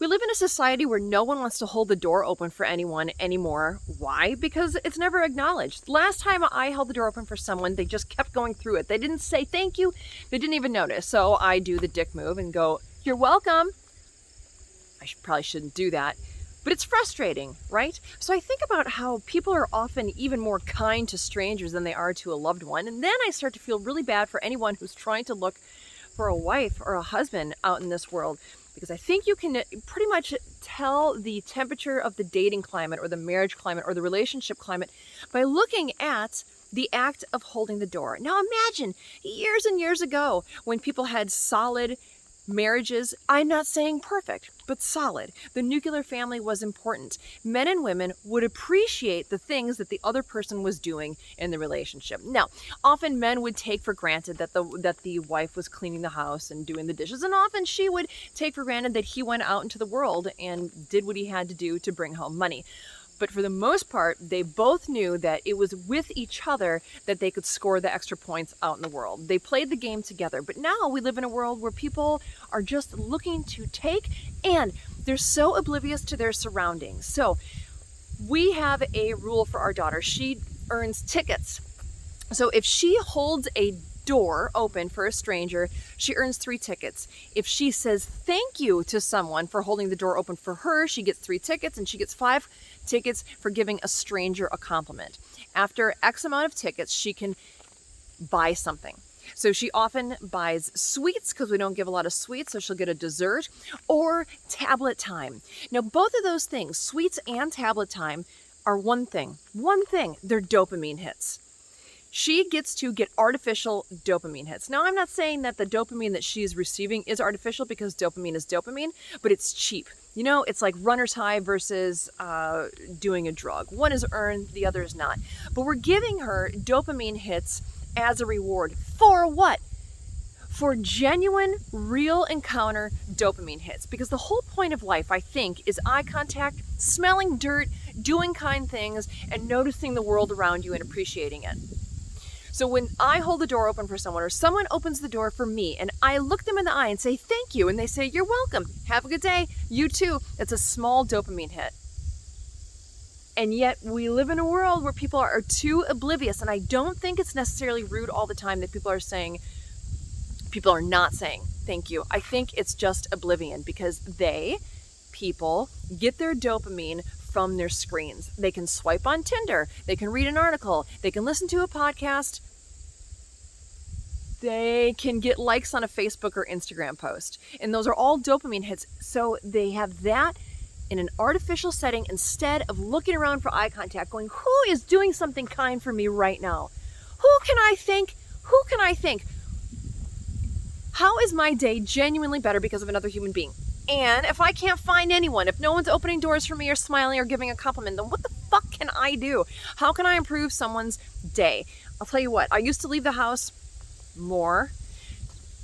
We live in a society where no one wants to hold the door open for anyone anymore. Why? Because it's never acknowledged. Last time I held the door open for someone, they just kept going through it. They didn't say thank you. They didn't even notice. So I do the dick move and go, "You're welcome." Probably shouldn't do that. But it's frustrating, right? So I think about how people are often even more kind to strangers than they are to a loved one. And then I start to feel really bad for anyone who's trying to look for a wife or a husband out in this world. Because I think you can pretty much tell the temperature of the dating climate or the marriage climate or the relationship climate by looking at the act of holding the door. Now imagine years and years ago when people had solid marriages. I'm not saying perfect, but solid. The nuclear family was important. Men and women would appreciate the things that the other person was doing in the relationship. Now, often men would take for granted that the wife was cleaning the house and doing the dishes, and often she would take for granted that he went out into the world and did what he had to do to bring home money. But for the most part, they both knew that it was with each other that they could score the extra points out in the world. They played the game together. But now we live in a world where people are just looking to take, and they're so oblivious to their surroundings. So we have a rule for our daughter. She earns tickets. So if she holds a door open for a stranger, she earns 3 tickets. If she says thank you to someone for holding the door open for her, she gets 3 tickets, and she gets 5 tickets for giving a stranger a compliment. After X amount of tickets, she can buy something. So she often buys sweets because we don't give a lot of sweets, so she'll get a dessert, or tablet time. Now, both of those things, sweets and tablet time, are one thing. They're dopamine hits. She gets to get artificial dopamine hits. Now, I'm not saying that the dopamine that she's receiving is artificial, because dopamine is dopamine, but it's cheap. You know, it's like runner's high versus doing a drug. One is earned, the other is not. But we're giving her dopamine hits as a reward. For what? For genuine, real encounter dopamine hits. Because the whole point of life, I think, is eye contact, smelling dirt, doing kind things, and noticing the world around you and appreciating it. So when I hold the door open for someone, or someone opens the door for me, and I look them in the eye and say thank you, and they say you're welcome, have a good day, you too, it's a small dopamine hit. And yet we live in a world where people are too oblivious, and I don't think it's necessarily rude all the time that people are not saying thank you. I think it's just oblivion, because people get their dopamine from their screens. They can swipe on Tinder, they can read an article, they can listen to a podcast, they can get likes on a Facebook or Instagram post. And those are all dopamine hits. So they have that in an artificial setting instead of looking around for eye contact, going, who is doing something kind for me right now? Who can I thank? How is my day genuinely better because of another human being? And if I can't find anyone, if no one's opening doors for me or smiling or giving a compliment, then what the fuck can I do? How can I improve someone's day? I'll tell you what, I used to leave the house more,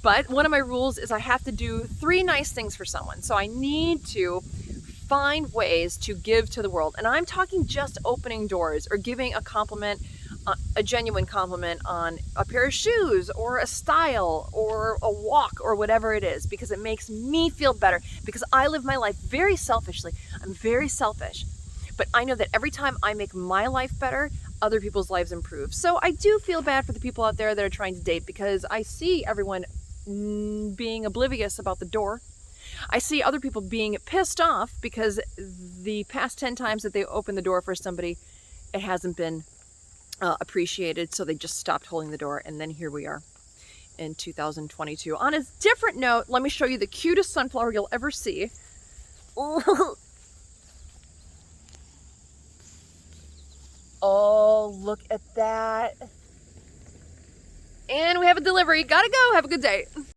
but one of my rules is I have to do 3 nice things for someone. So I need to find ways to give to the world. And I'm talking just opening doors or giving a compliment, a genuine compliment on a pair of shoes or a style or a walk or whatever it is, because it makes me feel better, because I live my life very selfishly. I'm very selfish, but I know that every time I make my life better, other people's lives improve. So I do feel bad for the people out there that are trying to date, because I see everyone being oblivious about the door. I see other people being pissed off because the past 10 times that they opened the door for somebody, it hasn't been appreciated, so they just stopped holding the door, and then here we are in 2022. On a different note, let me show you the cutest sunflower you'll ever see. Oh, look at that. And we have a delivery. Gotta go. Have a good day.